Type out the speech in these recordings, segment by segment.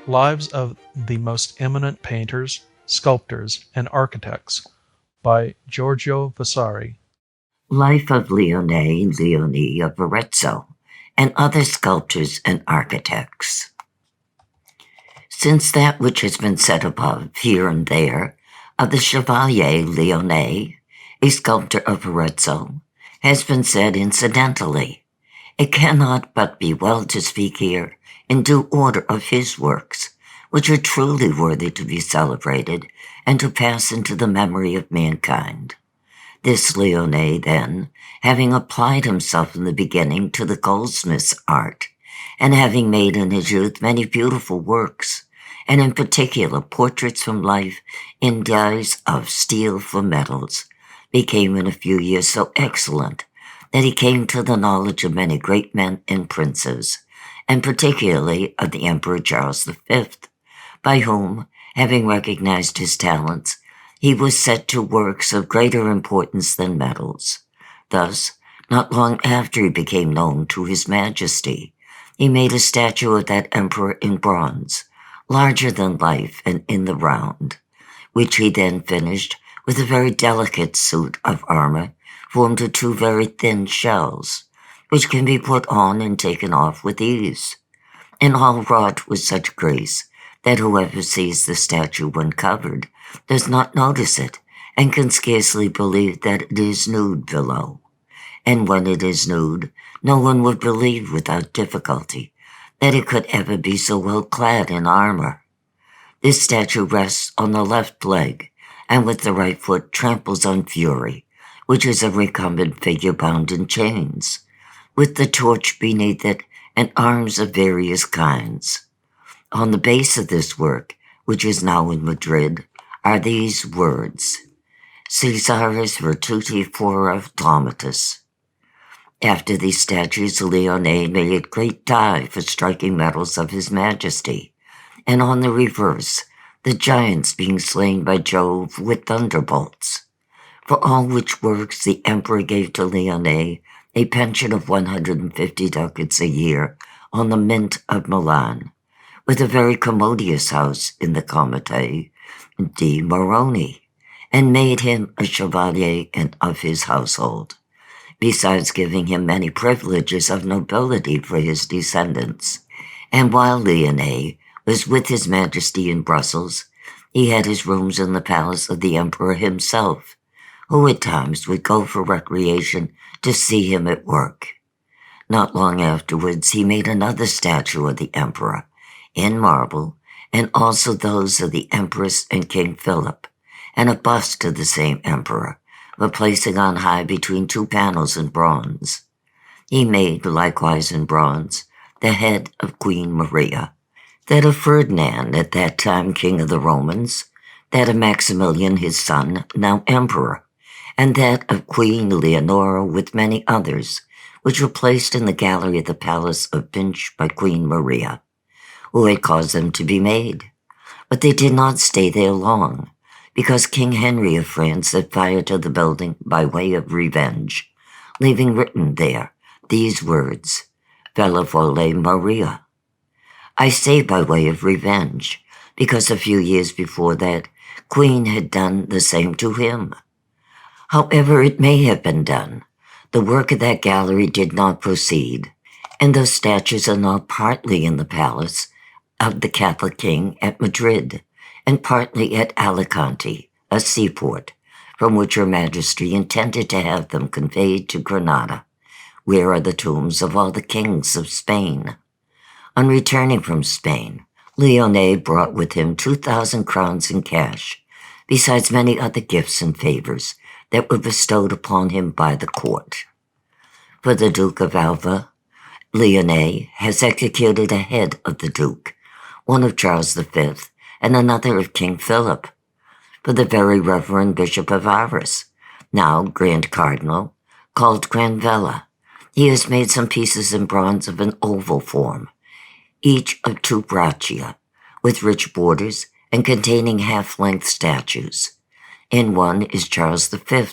Lives of the Most Eminent Painters, Sculptors, and Architects by Giorgio Vasari. Life of Leone Leoni of Arezzo and other sculptors and architects. Since that which has been said above, here and there, of the Chevalier Leone, a sculptor of Arezzo, has been said incidentally, it cannot but be well to speak here in due order of his works, which are truly worthy to be celebrated and to pass into the memory of mankind. This Leone, then, having applied himself in the beginning to the goldsmith's art, and having made in his youth many beautiful works, and in particular portraits from life in dyes of steel for metals, became in a few years so excellent that he came to the knowledge of many great men and princes, and particularly of the Emperor Charles V, by whom, having recognized his talents, he was set to works of greater importance than medals. Thus, not long after he became known to His Majesty, he made a statue of that emperor in bronze, larger than life and in the round, which he then finished with a very delicate suit of armor formed of two very thin shells, which can be put on and taken off with ease, and all wrought with such grace that whoever sees the statue when covered does not notice it and can scarcely believe that it is nude below. And when it is nude, no one would believe without difficulty that it could ever be so well clad in armor. This statue rests on the left leg, and with the right foot tramples on Fury, which is a recumbent figure bound in chains, with the torch beneath it and arms of various kinds. On the base of this work, which is now in Madrid, are these words, Caesaris virtuti fora Domitus. After these statues, Leone made great die for striking medals of His Majesty, and on the reverse, the giants being slain by Jove with thunderbolts. For all which works the emperor gave to Leone a pension of 150 ducats a year on the mint of Milan, with a very commodious house in the Comite di Moroni, and made him a chevalier and of his household, besides giving him many privileges of nobility for his descendants. And while Leone was with His Majesty in Brussels, he had his rooms in the palace of the emperor himself, who at times would go for recreation to see him at work. Not long afterwards, he made another statue of the emperor, in marble, and also those of the Empress and King Philip, and a bust of the same emperor, but placing on high between two panels in bronze. He made, likewise in bronze, the head of Queen Maria, that of Ferdinand, at that time King of the Romans, that of Maximilian his son, now emperor, and that of Queen Leonora with many others, which were placed in the gallery of the Palace of Binch by Queen Maria, who had caused them to be made. But they did not stay there long, because King Henry of France set fire to the building by way of revenge, leaving written there these words, Bella Vole Maria. I say by way of revenge, because a few years before that, Queen had done the same to him. However it may have been done, the work of that gallery did not proceed, and those statues are now partly in the palace of the Catholic King at Madrid, and partly at Alicante, a seaport, from which Her Majesty intended to have them conveyed to Granada, where are the tombs of all the kings of Spain. On returning from Spain, Leone brought with him 2,000 crowns in cash, besides many other gifts and favors that were bestowed upon him by the court. For the Duke of Alva, Leone has executed a head of the Duke, one of Charles V, and another of King Philip. For the very Reverend Bishop of Arras, now Grand Cardinal, called Granvella, he has made some pieces in bronze of an oval form, each of 2 braccia, with rich borders and containing half-length statues. In one is Charles V,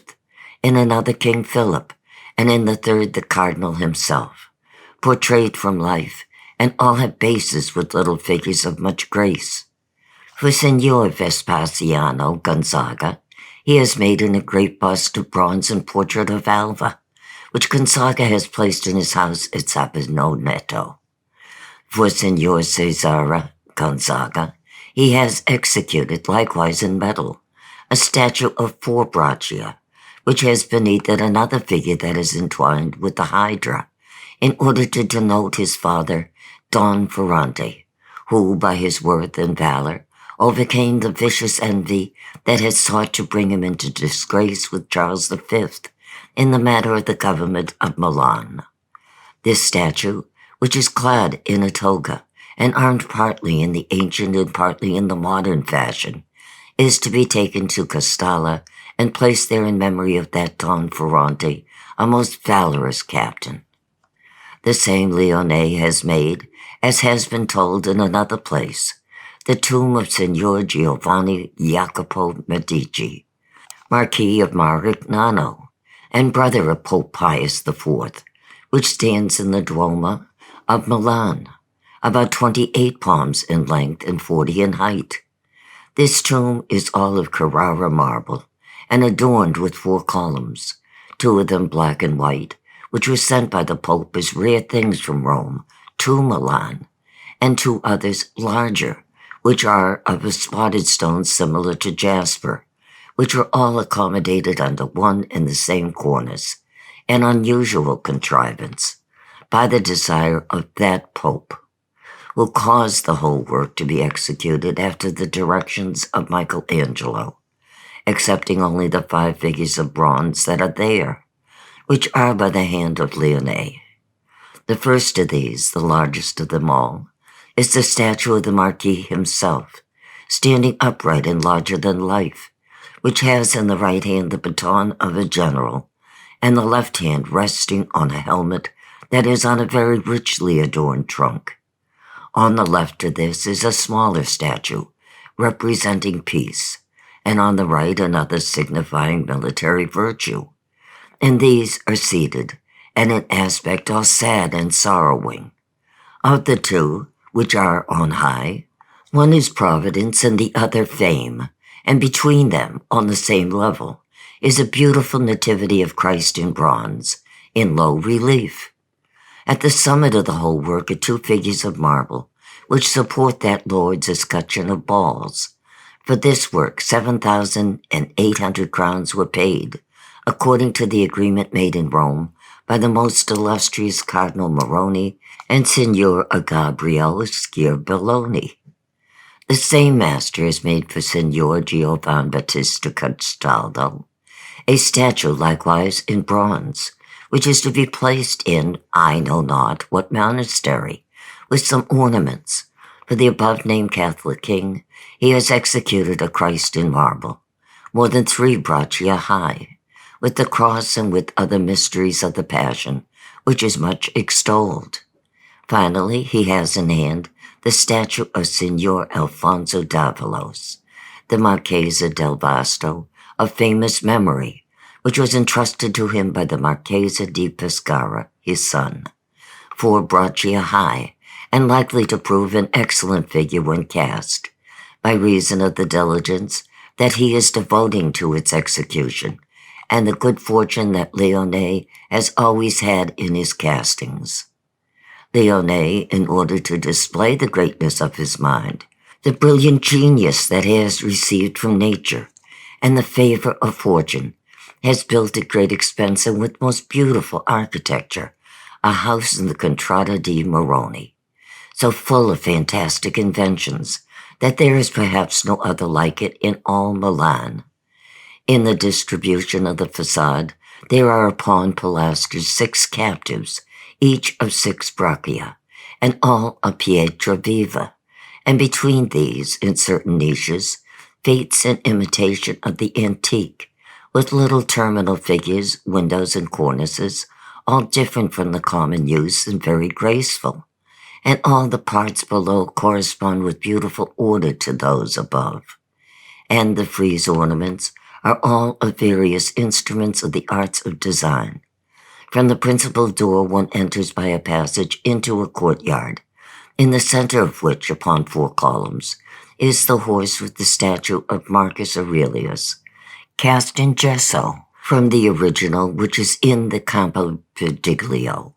in another King Philip, and in the third the Cardinal himself, portrayed from life and all have bases with little figures of much grace. For Signor Vespasiano Gonzaga, he has made in a great bust of bronze and portrait of Alva, which Gonzaga has placed in his house at Sabinoneto. For Signor Cesare Gonzaga, he has executed, likewise in metal, a statue of 4 braccia, which has beneath it another figure that is entwined with the Hydra, in order to denote his father, Don Ferrante, who, by his worth and valor, overcame the vicious envy that had sought to bring him into disgrace with Charles V in the matter of the government of Milan. This statue, which is clad in a toga and armed partly in the ancient and partly in the modern fashion, is to be taken to Castalla and placed there in memory of that Don Ferrante, a most valorous captain. The same Leone has made, as has been told in another place, the tomb of Signor Gian Giacomo Medici, Marquis of Marignano, and brother of Pope Pius IV, which stands in the Duomo of Milan, about 28 palms in length and 40 in height. This tomb is all of Carrara marble and adorned with 4 columns, 2 of them black and white, which were sent by the Pope as rare things from Rome to Milan, and 2 others larger, which are of a spotted stone similar to jasper, which are all accommodated under one and the same cornice, an unusual contrivance, by the desire of that Pope, who caused the whole work to be executed after the directions of Michelangelo, excepting only the 5 figures of bronze that are there, which are by the hand of Leone. The first of these, the largest of them all, is the statue of the Marquis himself, standing upright and larger than life, which has in the right hand the baton of a general, and the left hand resting on a helmet that is on a very richly adorned trunk. On the left of this is a smaller statue, representing peace, and on the right another signifying military virtue. And these are seated, and in aspect all sad and sorrowing. Of the 2, which are on high, one is Providence and the other Fame, and between them, on the same level, is a beautiful nativity of Christ in bronze, in low relief. At the summit of the whole work are 2 figures of marble, which support that Lord's escutcheon of balls. For this work 7,800 crowns were paid, according to the agreement made in Rome by the most illustrious Cardinal Moroni and Signor Gabriele Schiarbelloni. The same master has made for Signor Giovan Battista Castaldo a statue likewise in bronze, which is to be placed in I know not what monastery, with some ornaments. For the above-named Catholic king, he has executed a Christ in marble, more than 3 braccia high, with the cross and with other mysteries of the Passion, which is much extolled. Finally, he has in hand the statue of Signor Alfonso d'Avalos, the Marchesa del Vasto, of famous memory, which was entrusted to him by the Marchesa di Pescara, his son, 4 braccia high, and likely to prove an excellent figure when cast, by reason of the diligence that he is devoting to its execution, and the good fortune that Leone has always had in his castings. Leone, in order to display the greatness of his mind, the brilliant genius that he has received from nature, and the favor of fortune, has built at great expense and with most beautiful architecture a house in the Contrada di Moroni, so full of fantastic inventions that there is perhaps no other like it in all Milan. In the distribution of the facade, there are upon pilasters 6 captives, each of 6 braccia, and all of pietra viva, and between these, in certain niches, feats in imitation of the antique, with little terminal figures, windows, and cornices, all different from the common use and very graceful, and all the parts below correspond with beautiful order to those above. And the frieze ornaments are all of various instruments of the arts of design. From the principal door one enters by a passage into a courtyard, in the center of which, upon 4 columns, is the horse with the statue of Marcus Aurelius, cast in gesso from the original which is in the Campo Prediglio.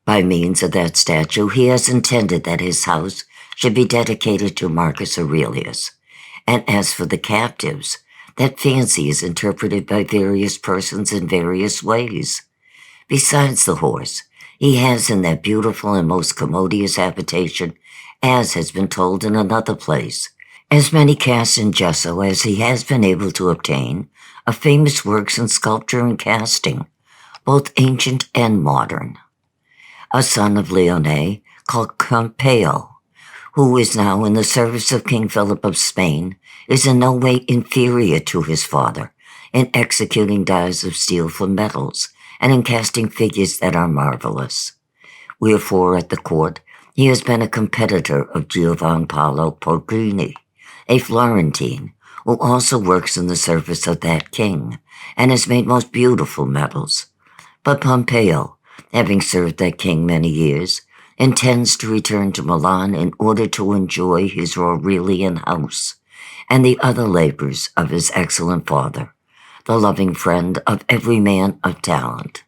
By means of that statue, he has intended that his house should be dedicated to Marcus Aurelius. And as for the captives, that fancy is interpreted by various persons in various ways. Besides the horse, he has in that beautiful and most commodious habitation, as has been told in another place, as many casts in gesso as he has been able to obtain of famous works in sculpture and casting, both ancient and modern. A son of Leone, called Pompeo, who is now in the service of King Philip of Spain, is in no way inferior to his father in executing dies of steel for metals and in casting figures that are marvelous. Wherefore, at the court, he has been a competitor of Giovan Paolo Pogrini, a Florentine, who also works in the service of that king, and has made most beautiful medals. But Pompeo, having served that king many years, intends to return to Milan in order to enjoy his Aurelian house and the other labors of his excellent father, the loving friend of every man of talent.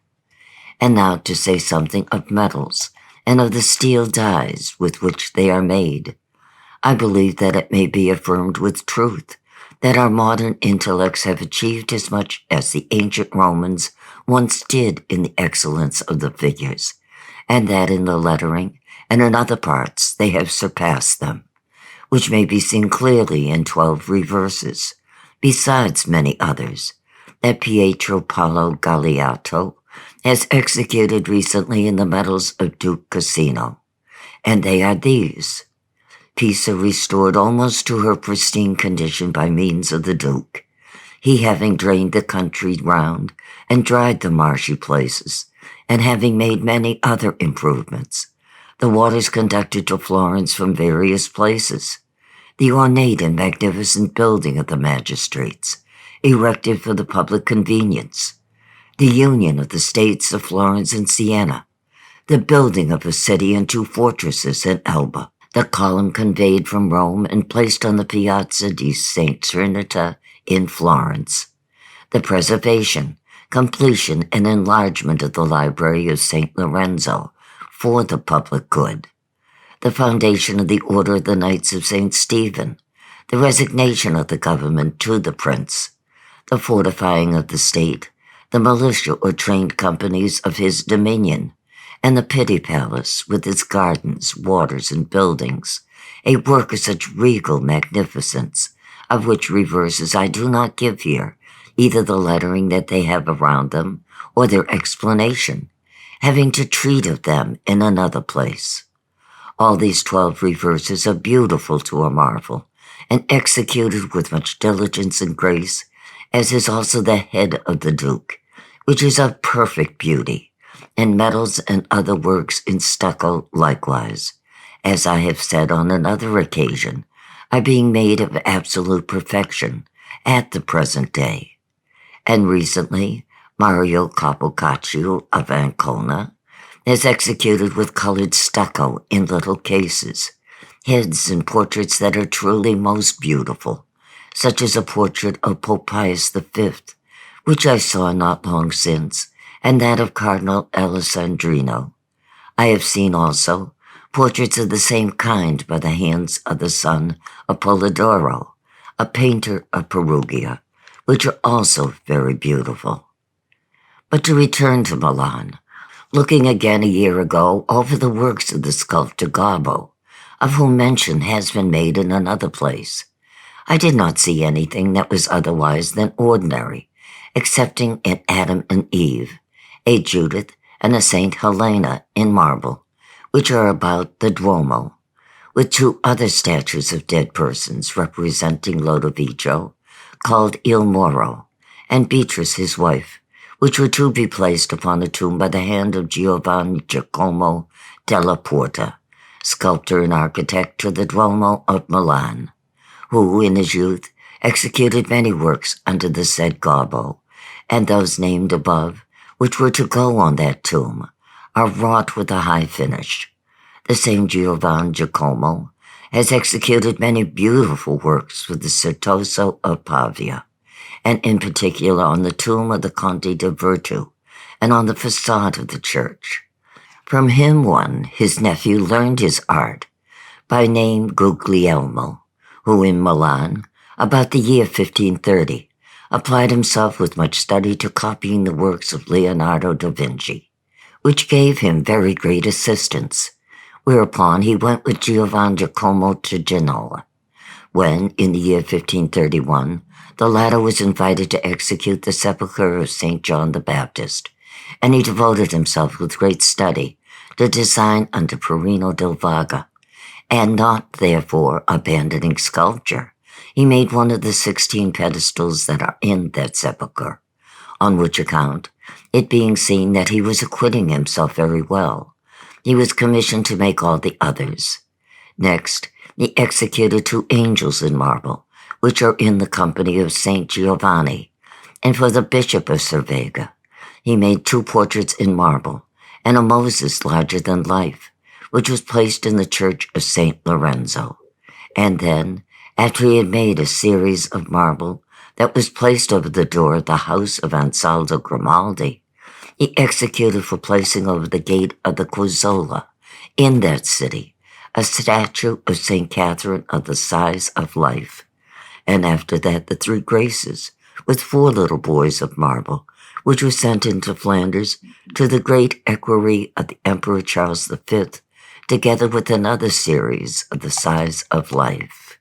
And now to say something of metals and of the steel dies with which they are made. I believe that it may be affirmed with truth that our modern intellects have achieved as much as the ancient Romans once did in the excellence of the figures, and that in the lettering and in other parts they have surpassed them, which may be seen clearly in 12 reverses, besides many others, that Pietro Paolo Galeotto has executed recently in the medals of Duke Cassino, and they are these: Pisa restored almost to her pristine condition by means of the Duke, he having drained the country round and dried the marshy places, and having made many other improvements. The waters conducted to Florence from various places, the ornate and magnificent building of the magistrates, erected for the public convenience, the union of the states of Florence and Siena, the building of a city and 2 fortresses in Elba, the column conveyed from Rome and placed on the Piazza di St. Trinita in Florence, the preservation, completion, and enlargement of the library of St. Lorenzo for the public good, the foundation of the Order of the Knights of St. Stephen, the resignation of the government to the prince, the fortifying of the state, the militia or trained companies of his dominion, and the Pitti Palace with its gardens, waters, and buildings, a work of such regal magnificence, of which reverses I do not give here, either the lettering that they have around them or their explanation, having to treat of them in another place. All these 12 reverses are beautiful to a marvel, and executed with much diligence and grace, as is also the head of the Duke, which is of perfect beauty, and medals and other works in stucco likewise, as I have said on another occasion, are being made of absolute perfection at the present day. And recently, Mario Capocaccio of Ancona has executed with colored stucco in little cases, heads and portraits that are truly most beautiful, such as a portrait of Pope Pius V, which I saw not long since, and that of Cardinal Alessandrino. I have seen also portraits of the same kind by the hands of the son of Polidoro, a painter of Perugia, which are also very beautiful. But to return to Milan, looking again a year ago over the works of the sculptor Gobbo, of whom mention has been made in another place, I did not see anything that was otherwise than ordinary, excepting an Adam and Eve, a Judith, and a Saint Helena in marble, which are about the Duomo, with 2 other statues of dead persons representing Lodovico, called Il Moro, and Beatrice his wife, which were to be placed upon a tomb by the hand of Gian Giacomo della Porta, sculptor and architect to the Duomo of Milan, who, in his youth, executed many works under the said Gobbo, and those named above, which were to go on that tomb, are wrought with a high finish. the same Gian Giacomo has executed many beautiful works for the Certoso of Pavia, and in particular on the tomb of the Conte de Virtu and on the facade of the church. From him his nephew, learned his art, by name Guglielmo, who in Milan, about the year 1530, applied himself with much study to copying the works of Leonardo da Vinci, which gave him very great assistance, whereupon he went with Gian Giacomo to Genoa, when, in the year 1531, the latter was invited to execute the sepulchre of St. John the Baptist, and he devoted himself with great study to design under Perino del Vaga, and not, therefore, abandoning sculpture. He made one of the 16 pedestals that are in that sepulchre, on which account, it being seen that he was acquitting himself very well, he was commissioned to make all the others. Next, he executed 2 angels in marble, which are in the company of Saint Giovanni, and for the Bishop of Cervega, he made 2 portraits in marble, and a Moses larger than life, which was placed in the church of St. Lorenzo. And then, after he had made a series of marble that was placed over the door of the house of Ansaldo Grimaldi, he executed for placing over the gate of the Quazzola, in that city, a statue of St. Catherine of the size of life, and after that the 3 Graces, with 4 little boys of marble, which were sent into Flanders to the great equerry of the Emperor Charles V, together with another series of the size of life.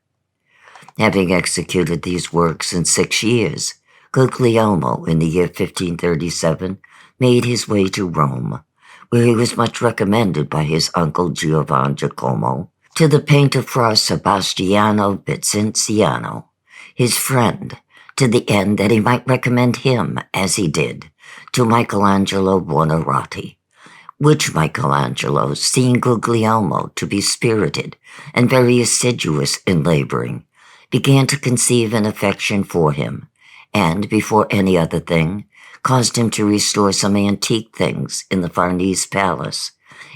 Having executed these works in 6 years, Guglielmo, in the year 1537, made his way to Rome, where he was much recommended by his uncle Gian Giacomo to the painter Fra Sebastiano Vincenziano, his friend, to the end that he might recommend him, as he did, to Michelangelo Buonarroti, which Michelangelo, seeing Guglielmo to be spirited and very assiduous in laboring, began to conceive an affection for him, and, before any other thing, caused him to restore some antique things in the Farnese Palace,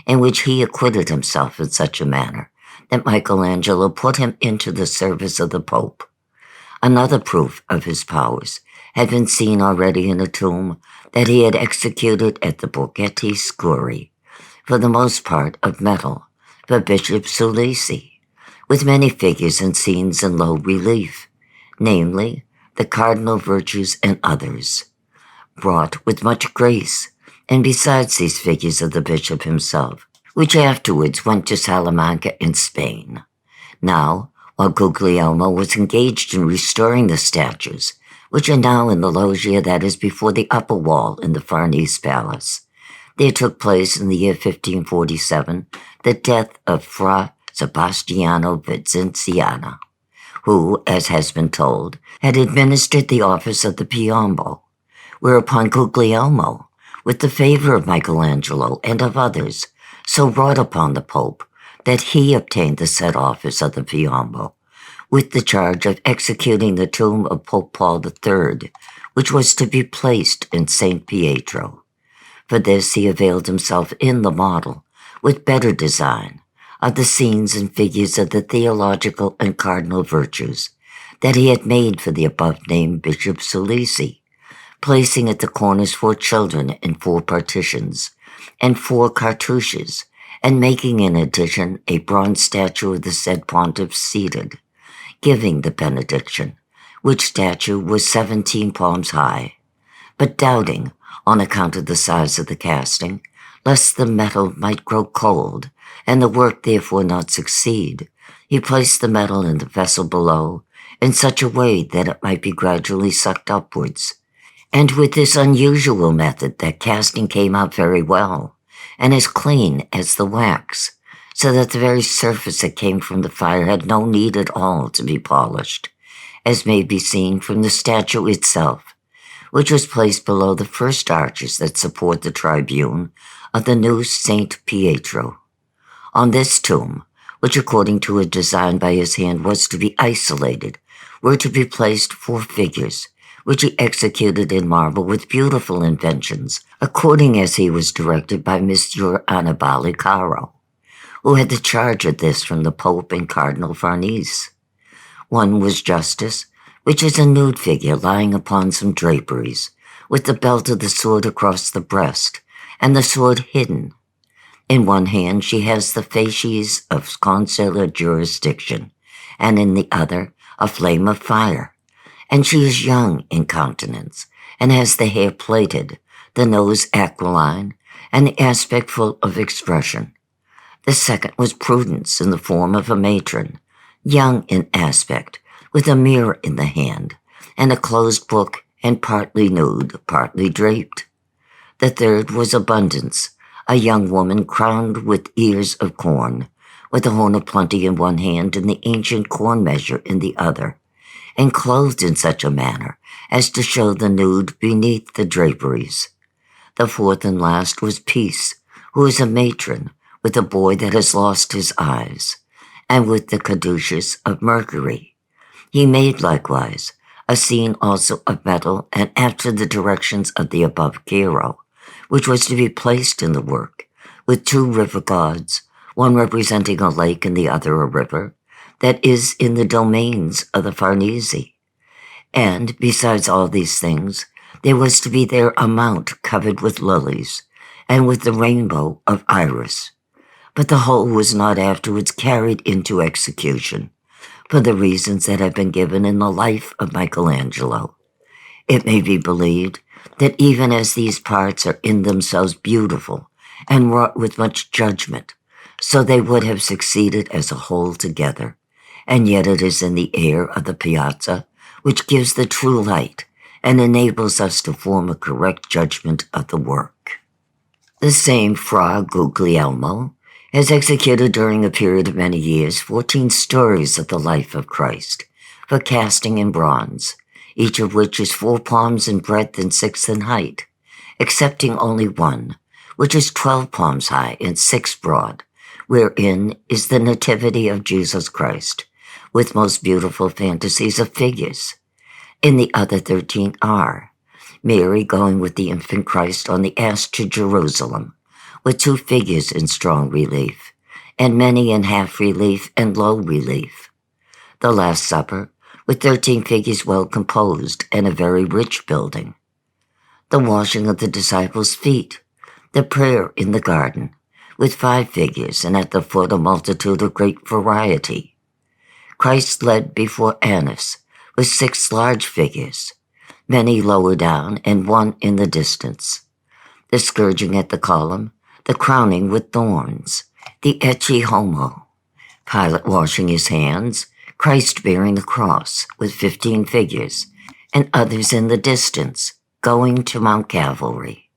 in which he acquitted himself in such a manner that Michelangelo put him into the service of the Pope. Another proof of his powers had been seen already in a tomb that he had executed at the Borghetti Scuri, for the most part of metal, for Bishop Sulisi, with many figures and scenes in low relief, namely, the cardinal virtues and others, brought with much grace, and besides these figures of the bishop himself, which afterwards went to Salamanca in Spain. Now, while Guglielmo was engaged in restoring the statues, which are now in the loggia that is before the upper wall in the Farnese Palace, there took place in the year 1547 the death of Fra Sebastiano Vincenziano, who, as has been told, had administered the office of the Piombo, whereupon Guglielmo, with the favor of Michelangelo and of others, so wrought upon the Pope that he obtained the said office of the Piombo, with the charge of executing the tomb of Pope Paul III, which was to be placed in St. Pietro. For this he availed himself in the model, with better design, of the scenes and figures of the theological and cardinal virtues that he had made for the above-named Bishop Sulisi, placing at the corners 4 children in 4 partitions, and 4 cartouches, and making in addition a bronze statue of the said pontiff seated, giving the benediction, which statue was 17 palms high. But doubting, on account of the size of the casting, lest the metal might grow cold, and the work therefore not succeed, he placed the metal in the vessel below in such a way that it might be gradually sucked upwards. And with this unusual method that casting came out very well, and as clean as the wax, so that the very surface that came from the fire had no need at all to be polished, as may be seen from the statue itself, which was placed below the first arches that support the tribune of the new St. Pietro. On this tomb, which according to a design by his hand was to be isolated, were to be placed 4 figures, which he executed in marble with beautiful inventions, according as he was directed by Monsieur Annibale Caro, who had the charge of this from the Pope and Cardinal Farnese. One was Justice, which is a nude figure lying upon some draperies, with the belt of the sword across the breast, and the sword hidden. In one hand she has the fasces of consular jurisdiction, and in the other a flame of fire. And she is young in countenance, and has the hair plaited, the nose aquiline, and the aspect full of expression. The second was Prudence in the form of a matron, young in aspect, with a mirror in the hand, and a closed book, and partly nude, partly draped. The third was Abundance, a young woman crowned with ears of corn, with a horn of plenty in one hand and the ancient corn measure in the other, and clothed in such a manner as to show the nude beneath the draperies. The fourth and last was Peace, who is a matron, with a boy that has lost his eyes, and with the caduceus of Mercury. He made likewise a scene also of metal, and after the directions of the above Chiaro, which was to be placed in the work, with two river gods, one representing a lake and the other a river, that is in the domains of the Farnese. And, besides all these things, there was to be there a mount covered with lilies, and with the rainbow of Iris. But the whole was not afterwards carried into execution, for the reasons that have been given in the life of Michelangelo. It may be believed that even as these parts are in themselves beautiful and wrought with much judgment, so they would have succeeded as a whole together, and yet it is in the air of the piazza which gives the true light and enables us to form a correct judgment of the work. The same Fra Guglielmo has executed during a period of many years 14 stories of the life of Christ for casting in bronze, each of which is 4 palms in breadth and 6 in height, excepting only one, which is 12 palms high and 6 broad, wherein is the Nativity of Jesus Christ, with most beautiful fantasies of figures. In the other 13 are Mary going with the infant Christ on the ass to Jerusalem, with 2 figures in strong relief, and many in half relief and low relief. The Last Supper, with 13 figures well composed and a very rich building. The washing of the disciples' feet, the prayer in the garden, with 5 figures, and at the foot a multitude of great variety. Christ led before Annas, with 6 large figures, many lower down and 1 in the distance. The scourging at the column, the crowning with thorns, the Ecce Homo, Pilate washing his hands, Christ bearing the cross with 15 figures, and others in the distance, going to Mount Calvary.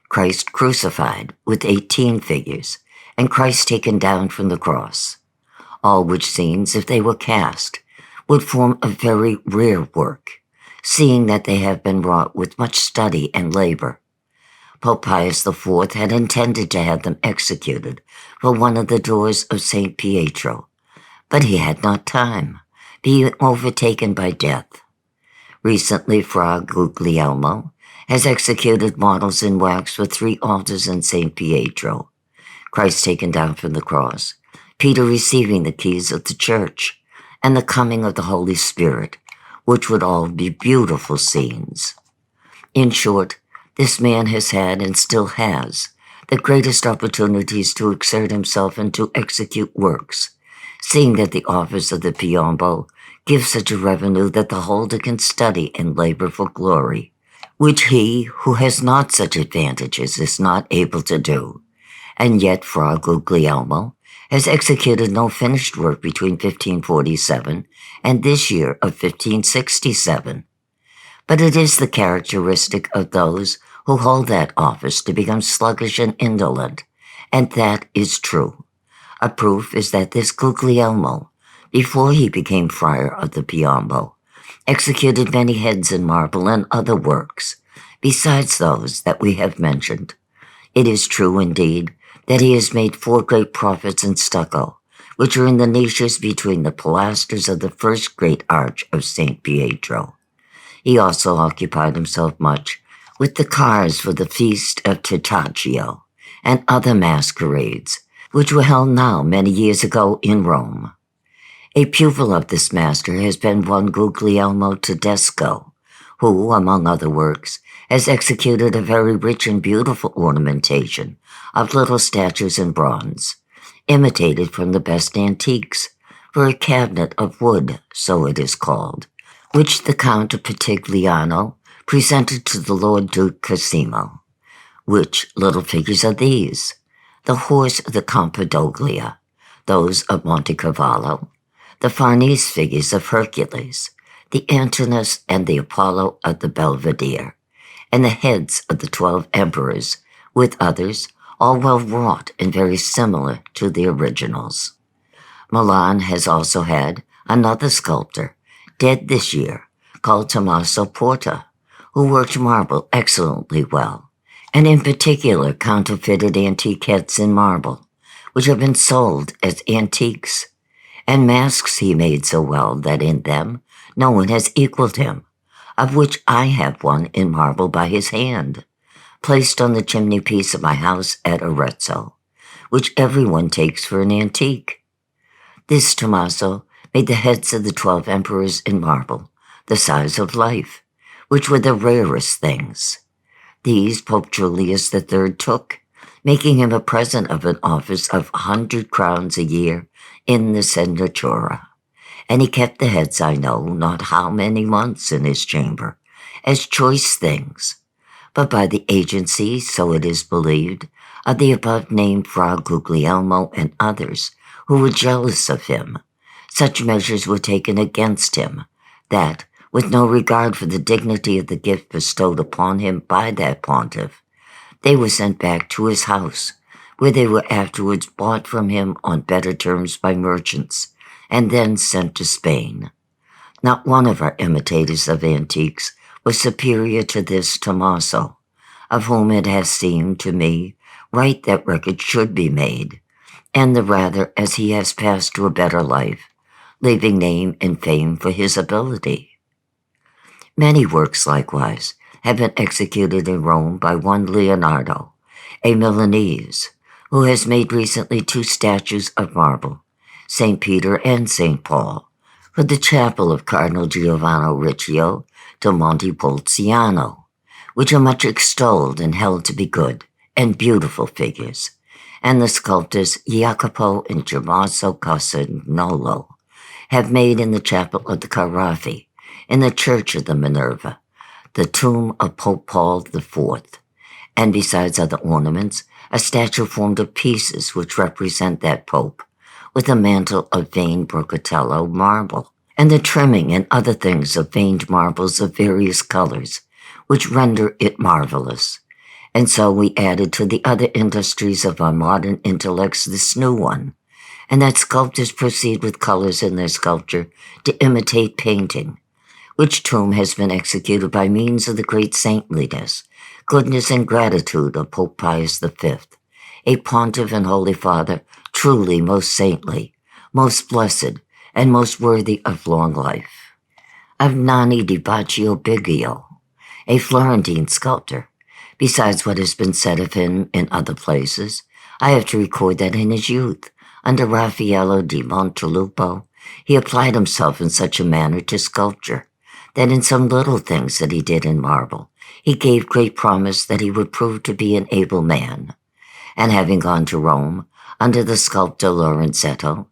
Christ crucified with 18 figures, and Christ taken down from the cross, all which scenes, if they were cast, would form a very rare work, seeing that they have been wrought with much study and labor. Pope Pius IV had intended to have them executed for one of the doors of St. Pietro, but he had not time, being overtaken by death. Recently, Fra Guglielmo has executed models in wax for 3 altars in St. Pietro, Christ taken down from the cross, Peter receiving the keys of the church, and the coming of the Holy Spirit, which would all be beautiful scenes. In short, this man has had, and still has, the greatest opportunities to exert himself and to execute works, seeing that the office of the Piombo gives such a revenue that the holder can study and labor for glory, which he who has not such advantages is not able to do. And yet Fra Guglielmo has executed no finished work between 1547 and this year of 1567. But it is the characteristic of those who hold that office to become sluggish and indolent, and that is true. A proof is that this Guglielmo, before he became friar of the Piombo, executed many heads in marble and other works, besides those that we have mentioned. It is true, indeed, that he has made 4 great prophets in stucco, which are in the niches between the pilasters of the first great arch of St. Pietro. He also occupied himself much with the cars for the feast of Titaccio and other masquerades, which were held now many years ago in Rome. A pupil of this master has been one Guglielmo Tedesco, who, among other works, has executed a very rich and beautiful ornamentation of little statues in bronze, imitated from the best antiques, for a cabinet of wood, so it is called, which the Count of Petigliano presented to the Lord Duke Cosimo. Which little figures are these? The horse of the Campidoglio, those of Montecavallo, the Farnese figures of Hercules, the Antinous and the Apollo of the Belvedere, and the heads of the 12 emperors, with others, all well wrought and very similar to the originals. Milan has also had another sculptor, dead this year, called Tommaso Porta, who worked marble excellently well, and in particular counterfeited antique heads in marble, which have been sold as antiques, and masks he made so well that in them no one has equaled him, of which I have one in marble by his hand, placed on the chimney-piece of my house at Arezzo, which everyone takes for an antique. This Tommaso made the heads of the 12 emperors in marble, the size of life, which were the rarest things. These Pope Julius III took, making him a present of an office of 100 crowns a year in the Signatura, and he kept the heads, I know not how many months, in his chamber, as choice things, but by the agency, so it is believed, of the above-named Fra Guglielmo and others who were jealous of him, such measures were taken against him, that, with no regard for the dignity of the gift bestowed upon him by that pontiff, they were sent back to his house, where they were afterwards bought from him on better terms by merchants, and then sent to Spain. Not one of our imitators of antiques was superior to this Tommaso, of whom it has seemed to me right that record should be made, and the rather as he has passed to a better life, leaving name and fame for his ability. Many works, likewise, have been executed in Rome by one Leonardo, a Milanese, who has made recently 2 statues of marble, St. Peter and St. Paul, for the chapel of Cardinal Giovanni Riccio de Montepulciano, which are much extolled and held to be good and beautiful figures, and the sculptors Jacopo and Tommaso Cossignolo have made in the chapel of the Caraffi, in the church of the Minerva, the tomb of Pope Paul IV, and besides other ornaments, a statue formed of pieces which represent that pope, with a mantle of veined Brocatello marble, and the trimming and other things of veined marbles of various colors, which render it marvelous. And so we added to the other industries of our modern intellects this new one, and that sculptors proceed with colors in their sculpture to imitate painting, which tomb has been executed by means of the great saintliness, goodness, and gratitude of Pope Pius V, a pontiff and holy father truly most saintly, most blessed, and most worthy of long life. Of Nanni di Baccio Biggio, a Florentine sculptor. Besides what has been said of him in other places, I have to record that in his youth, under Raffaello di Montelupo, he applied himself in such a manner to sculpture, that in some little things that he did in marble, he gave great promise that he would prove to be an able man. And having gone to Rome, under the sculptor Lorenzetto,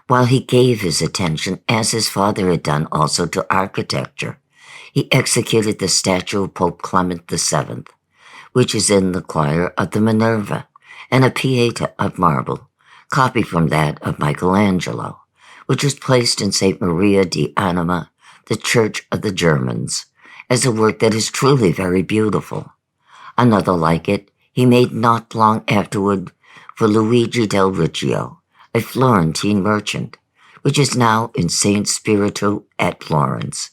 while he gave his attention, as his father had done also, to architecture, he executed the statue of Pope Clement VII, which is in the choir of the Minerva, and a Pieta of marble, copied from that of Michelangelo, which was placed in St. Maria di Anima, the Church of the Germans, as a work that is truly very beautiful. Another like it he made not long afterward for Luigi del Riccio, a Florentine merchant, which is now in St. Spirito at Florence,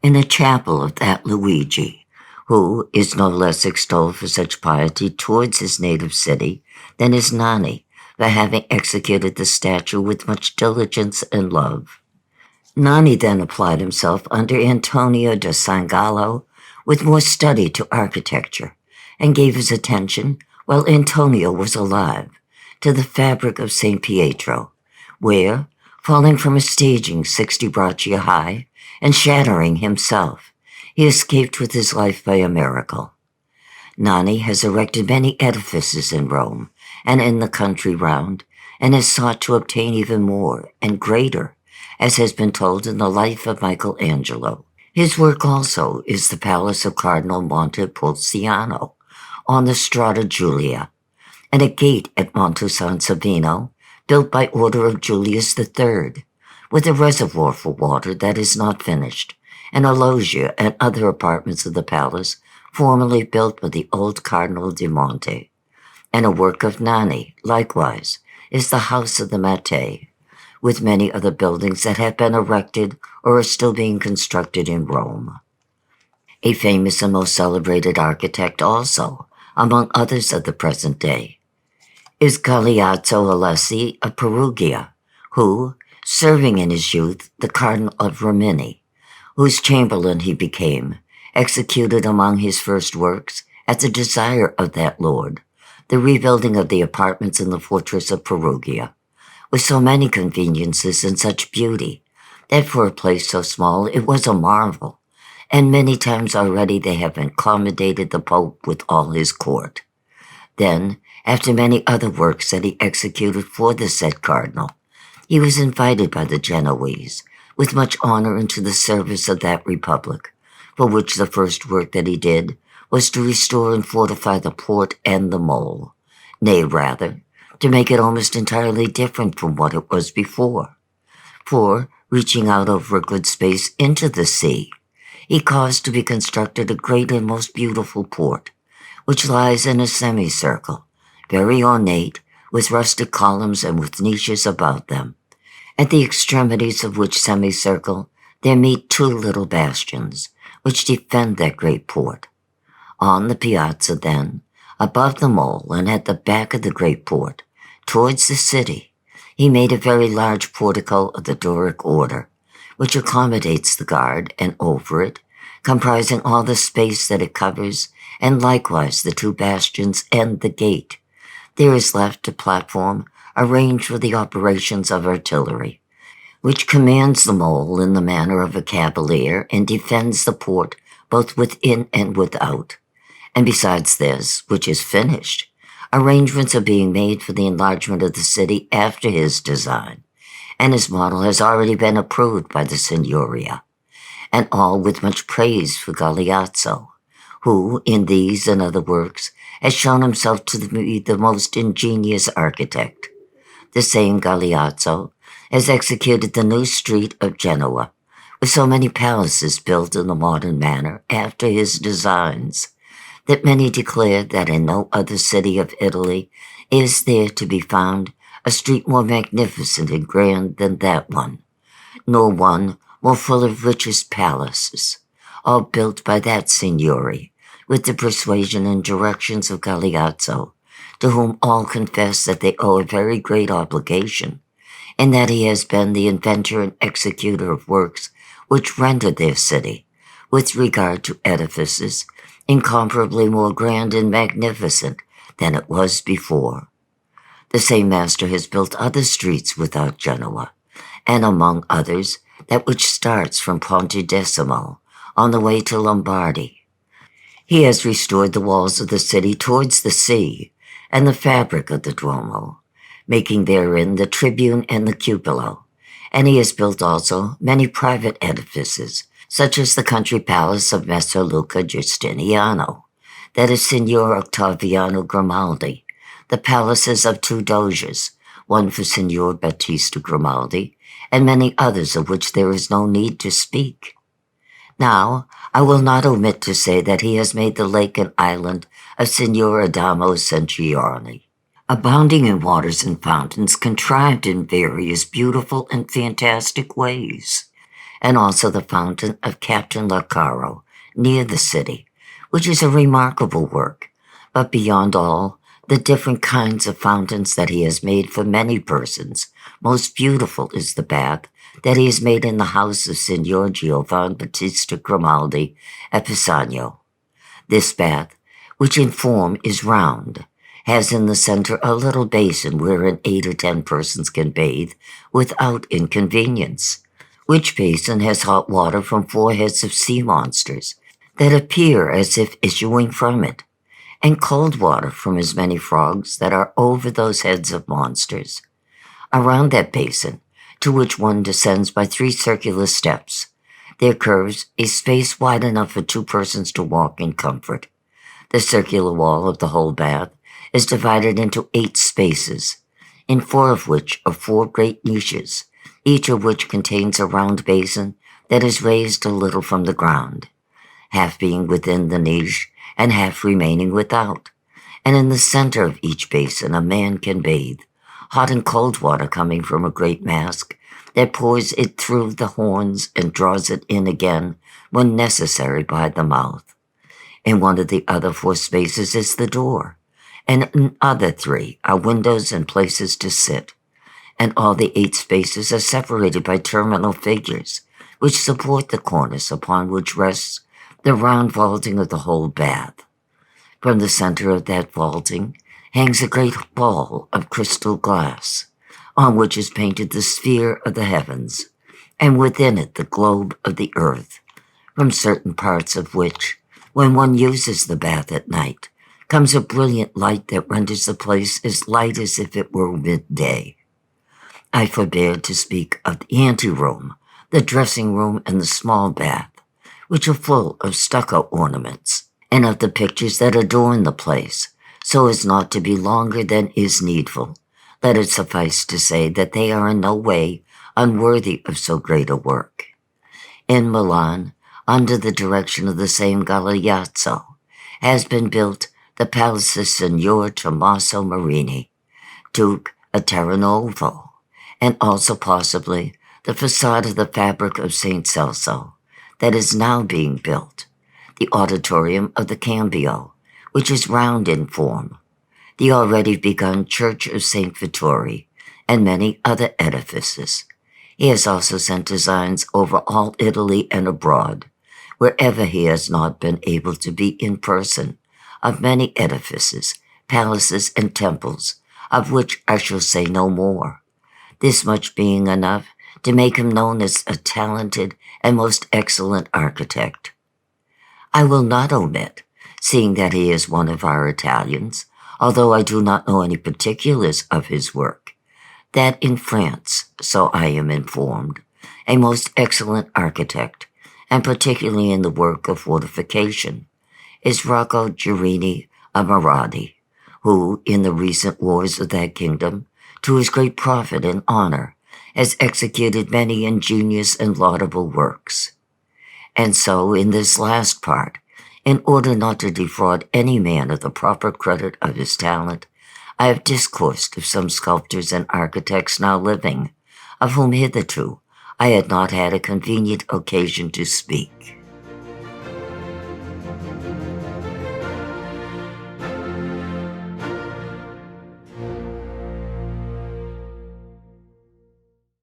in the chapel of that Luigi, who is no less extolled for such piety towards his native city than is Nanni, by having executed the statue with much diligence and love. Nanni then applied himself under Antonio da San Gallo with more study to architecture, and gave his attention, while Antonio was alive, to the fabric of St. Pietro, where, falling from a staging 60 braccia high and shattering himself, he escaped with his life by a miracle. Nani has erected many edifices in Rome and in the country round, and has sought to obtain even more and greater, as has been told in the life of Michelangelo. His work also is the Palace of Cardinal Montepulciano on the Strada Giulia, and a gate at Monte San Savino, built by order of Julius III, with a reservoir for water that is not finished, and a loggia and other apartments of the palace formerly built by the old Cardinal de Monte. And a work of Nani, likewise, is the House of the Mattei, with many other buildings that have been erected or are still being constructed in Rome. A famous and most celebrated architect also, among others of the present day, is Galeazzo Alessi of Perugia, who, serving in his youth the Cardinal of Rimini, whose chamberlain he became, executed among his first works, at the desire of that lord, the rebuilding of the apartments in the fortress of Perugia, with so many conveniences and such beauty, that for a place so small it was a marvel, and many times already they have accommodated the Pope with all his court. Then, after many other works that he executed for the said cardinal, he was invited by the Genoese, with much honor, into the service of that republic, for which the first work that he did was to restore and fortify the port and the mole, nay, rather, to make it almost entirely different from what it was before. For, reaching out over a good space into the sea, he caused to be constructed a great and most beautiful port, which lies in a semicircle, very ornate, with rustic columns and with niches about them, at the extremities of which semicircle there meet two little bastions, which defend that great port. On the piazza, then, above the mole and at the back of the great port, towards the city, he made a very large portico of the Doric order, which accommodates the guard, and over it, comprising all the space that it covers, and likewise the two bastions and the gate, there is left a platform arranged for the operations of artillery, which commands the mole in the manner of a cavalier and defends the port both within and without. And besides this, which is finished, arrangements are being made for the enlargement of the city after his design, and his model has already been approved by the Signoria, and all with much praise for Galeazzo, who, in these and other works, has shown himself to be the most ingenious architect. The same Galeazzo has executed the new street of Genoa, with so many palaces built in the modern manner after his designs, that many declare that in no other city of Italy is there to be found a street more magnificent and grand than that one, nor one more full of richest palaces, all built by that signori, with the persuasion and directions of Galeazzo, to whom all confess that they owe a very great obligation, and that he has been the inventor and executor of works which rendered their city, with regard to edifices, incomparably more grand and magnificent than it was before. The same master has built other streets without Genoa, and among others, that which starts from Ponte Decimo, on the way to Lombardy. He has restored the walls of the city towards the sea, and the fabric of the Duomo, making therein the tribune and the cupola, and he has built also many private edifices, such as the country palace of Messer Luca Giustiniano, that is Signor Octaviano Grimaldi, the palaces of two doges, one for Signor Battista Grimaldi, and many others of which there is no need to speak. Now, I will not omit to say that he has made the lake and island of Signor Adamo Sanchioni, abounding in waters and fountains contrived in various beautiful and fantastic ways, and also the fountain of Captain Laccaro, near the city, which is a remarkable work, but beyond all, the different kinds of fountains that he has made for many persons, most beautiful is the bath that he has made in the house of Signor Giovan Battista Grimaldi at Pisano. This bath, which in form is round, has in the center a little basin wherein 8 or 10 persons can bathe without inconvenience, which basin has hot water from 4 heads of sea monsters that appear as if issuing from it, and cold water from as many frogs that are over those heads of monsters. Around that basin, to which one descends by 3 circular steps, there curves a space wide enough for 2 persons to walk in comfort. The circular wall of the whole bath is divided into 8 spaces, in 4 of which are 4 great niches, each of which contains a round basin that is raised a little from the ground, half being within the niche and half remaining without. And in the center of each basin a man can bathe, hot and cold water coming from a great mask that pours it through the horns and draws it in again when necessary by the mouth. In one of the other 4 spaces is the door, and in other 3 are windows and places to sit, and all the 8 spaces are separated by terminal figures, which support the cornice upon which rests the round vaulting of the whole bath. From the center of that vaulting hangs a great ball of crystal glass, on which is painted the sphere of the heavens, and within it the globe of the earth, from certain parts of which, when one uses the bath at night, comes a brilliant light that renders the place as light as if it were midday. I forbear to speak of the anteroom, the dressing room, and the small bath, which are full of stucco ornaments, and of the pictures that adorn the place, so as not to be longer than is needful. Let it suffice to say that they are in no way unworthy of so great a work. In Milan, under the direction of the same Galeazzo, has been built the Palace of Signor Tommaso Marini, Duke of Terranovo, and also possibly the facade of the Fabric of St. Celso that is now being built, the auditorium of the Cambio, which is round in form, the already begun Church of St. Vittori, and many other edifices. He has also sent designs over all Italy and abroad, wherever he has not been able to be in person, of many edifices, palaces, and temples, of which I shall say no more, this much being enough to make him known as a talented and most excellent architect. I will not omit, seeing that he is one of our Italians, although I do not know any particulars of his work, that in France, so I am informed, a most excellent architect, and particularly in the work of fortification, is Rocco Giurini of Marradi, who, in the recent wars of that kingdom, to his great profit and honor, has executed many ingenious and laudable works. And so, in this last part, in order not to defraud any man of the proper credit of his talent, I have discoursed of some sculptors and architects now living, of whom hitherto I had not had a convenient occasion to speak.